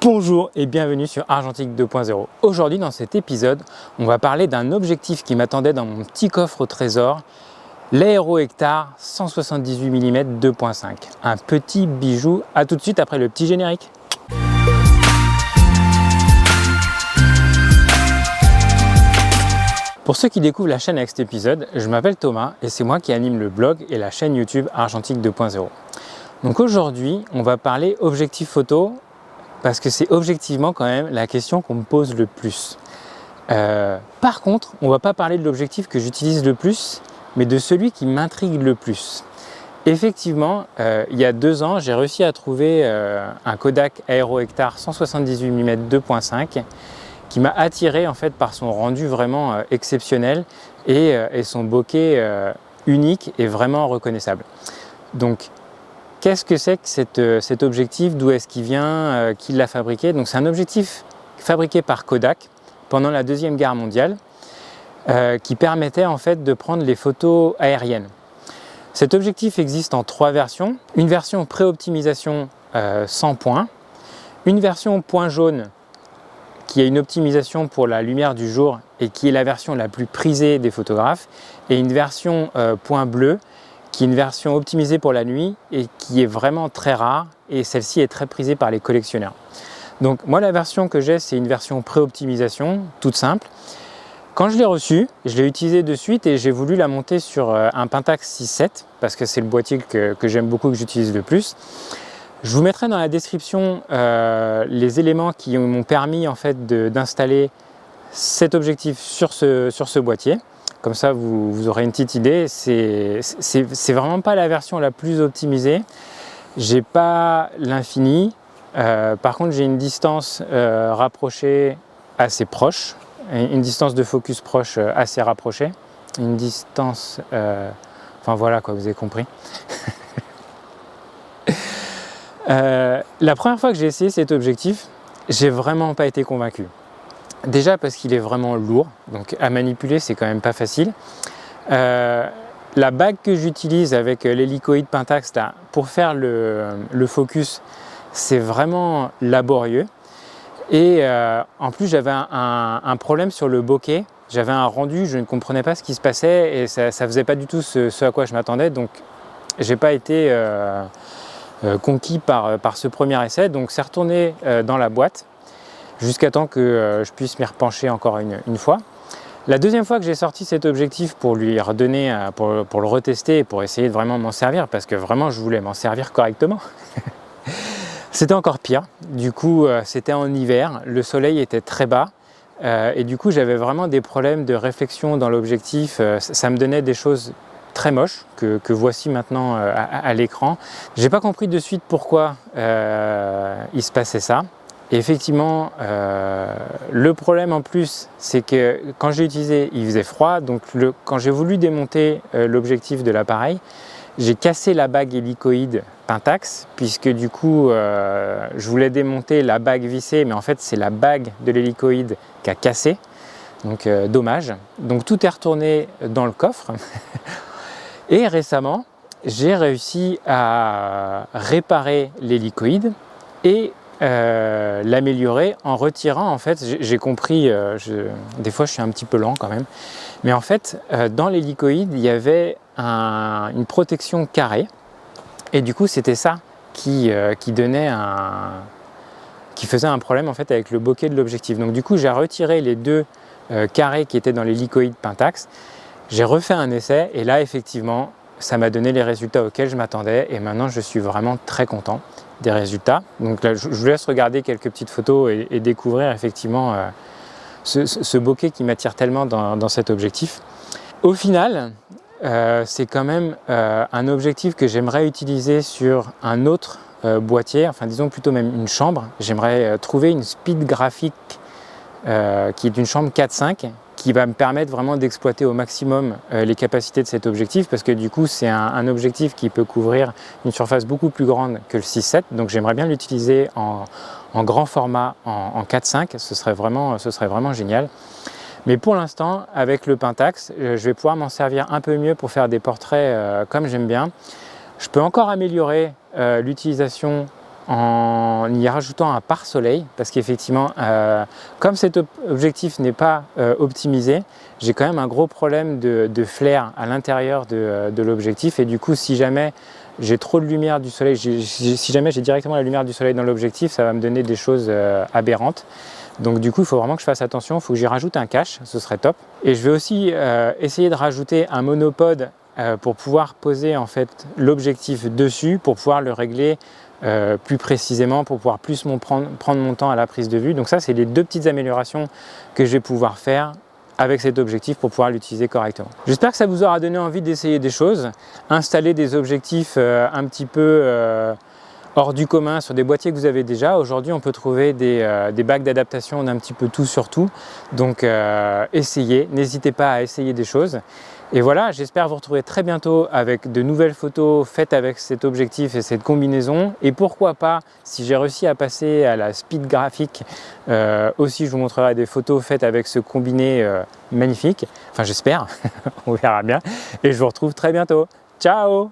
Bonjour et bienvenue sur Argentique 2.0. Aujourd'hui dans cet épisode, on va parler d'un objectif qui m'attendait dans mon petit coffre au trésor, l'Aéro Hectar 178 mm 2.5. Un petit bijou, à tout de suite après le petit générique. Pour ceux qui découvrent la chaîne avec cet épisode, je m'appelle Thomas et c'est moi qui anime le blog et la chaîne YouTube Argentique 2.0. Donc aujourd'hui, on va parler objectif photo parce que c'est objectivement quand même la question qu'on me pose le plus. Par contre, on ne va pas parler de l'objectif que j'utilise le plus, mais de celui qui m'intrigue le plus. Effectivement, il y a 2 ans, j'ai réussi à trouver un Kodak Aéro Hectar 178 mm 2.5 qui m'a attiré en fait par son rendu vraiment exceptionnel et son bokeh unique et vraiment reconnaissable. Donc, qu'est-ce que c'est que cet objectif? D'où est-ce qu'il vient? Qui l'a fabriqué? Donc c'est un objectif fabriqué par Kodak pendant la Deuxième Guerre mondiale qui permettait en fait de prendre les photos aériennes. Cet objectif existe en 3 versions. Une version pré-optimisation 100 points, une version point jaune qui a une optimisation pour la lumière du jour et qui est la version la plus prisée des photographes, et une version point bleu qui est une version optimisée pour la nuit et qui est vraiment très rare, et celle-ci est très prisée par les collectionneurs. Donc moi la version que j'ai, c'est une version pré-optimisation, toute simple. Quand je l'ai reçue, je l'ai utilisée de suite et j'ai voulu la monter sur un Pentax 6.7 parce que c'est le boîtier que j'aime beaucoup, que j'utilise le plus. Je vous mettrai dans la description les éléments qui m'ont permis en fait d'installer cet objectif sur ce boîtier. Comme ça, vous aurez une petite idée. C'est vraiment pas la version la plus optimisée. J'ai pas l'infini. Par contre, j'ai une distance rapprochée assez proche, une distance de focus proche assez rapprochée, une distance. Enfin voilà quoi, vous avez compris. La première fois que j'ai essayé cet objectif, j'ai vraiment pas été convaincu. Déjà parce qu'il est vraiment lourd, donc à manipuler c'est quand même pas facile. La bague que j'utilise avec l'hélicoïde Pentax là, pour faire le focus, c'est vraiment laborieux. Et en plus j'avais un problème sur le bokeh, j'avais un rendu, je ne comprenais pas ce qui se passait et ça faisait pas du tout ce à quoi je m'attendais, donc j'ai pas été conquis par ce premier essai, donc c'est retourné dans la boîte jusqu'à temps que je puisse m'y repencher encore une fois. La deuxième fois que j'ai sorti cet objectif pour lui redonner, pour le retester et pour essayer de vraiment m'en servir, parce que vraiment je voulais m'en servir correctement, c'était encore pire. Du coup, c'était en hiver, le soleil était très bas et du coup j'avais vraiment des problèmes de réflexion dans l'objectif. Ça me donnait des choses très moches que voici maintenant à l'écran. J'ai pas compris de suite pourquoi il se passait ça. Et effectivement, le problème en plus, c'est que quand j'ai utilisé, il faisait froid. Donc quand j'ai voulu démonter l'objectif de l'appareil, j'ai cassé la bague hélicoïde Pentax, puisque du coup, je voulais démonter la bague vissée, mais en fait, c'est la bague de l'hélicoïde qui a cassé. Donc dommage. Donc tout est retourné dans le coffre. Et récemment, j'ai réussi à réparer l'hélicoïde et l'améliorer en retirant, en fait, j'ai compris, des fois je suis un petit peu lent quand même, mais en fait dans l'hélicoïde il y avait une protection carrée et du coup c'était ça qui faisait un problème en fait avec le bokeh de l'objectif. Donc du coup j'ai retiré les 2 carrés qui étaient dans l'hélicoïde Pentax, j'ai refait un essai et là effectivement ça m'a donné les résultats auxquels je m'attendais et maintenant je suis vraiment très content des résultats. Donc là, je vous laisse regarder quelques petites photos et découvrir effectivement ce bokeh qui m'attire tellement dans cet objectif. Au final, c'est quand même un objectif que j'aimerais utiliser sur un autre boîtier, enfin disons plutôt même une chambre. J'aimerais trouver une speed graphique qui est une chambre 4.5 qui va me permettre vraiment d'exploiter au maximum les capacités de cet objectif, parce que du coup c'est un objectif qui peut couvrir une surface beaucoup plus grande que le 6.7, donc j'aimerais bien l'utiliser en grand format en 4.5, ce serait vraiment génial. Mais pour l'instant, avec le Pentax, je vais pouvoir m'en servir un peu mieux pour faire des portraits comme j'aime bien. Je peux encore améliorer l'utilisation en y rajoutant un pare-soleil parce qu'effectivement, comme cet objectif n'est pas optimisé, j'ai quand même un gros problème de flair à l'intérieur de l'objectif et du coup, si jamais j'ai trop de lumière du soleil, si jamais j'ai directement la lumière du soleil dans l'objectif, ça va me donner des choses aberrantes. Donc du coup, il faut vraiment que je fasse attention, il faut que j'y rajoute un cache, ce serait top. Et je vais aussi essayer de rajouter un monopode pour pouvoir poser en fait l'objectif dessus, pour pouvoir le régler plus précisément, pour pouvoir plus prendre mon temps à la prise de vue. Donc ça, c'est les 2 petites améliorations que je vais pouvoir faire avec cet objectif pour pouvoir l'utiliser correctement. J'espère que ça vous aura donné envie d'essayer des choses, installer des objectifs un petit peu hors du commun sur des boîtiers que vous avez déjà. Aujourd'hui, on peut trouver des bacs d'adaptation d'un petit peu tout sur tout. Donc essayez, n'hésitez pas à essayer des choses. Et voilà, j'espère vous retrouver très bientôt avec de nouvelles photos faites avec cet objectif et cette combinaison. Et pourquoi pas, si j'ai réussi à passer à la speed graphique, aussi je vous montrerai des photos faites avec ce combiné magnifique. Enfin j'espère, on verra bien. Et je vous retrouve très bientôt. Ciao!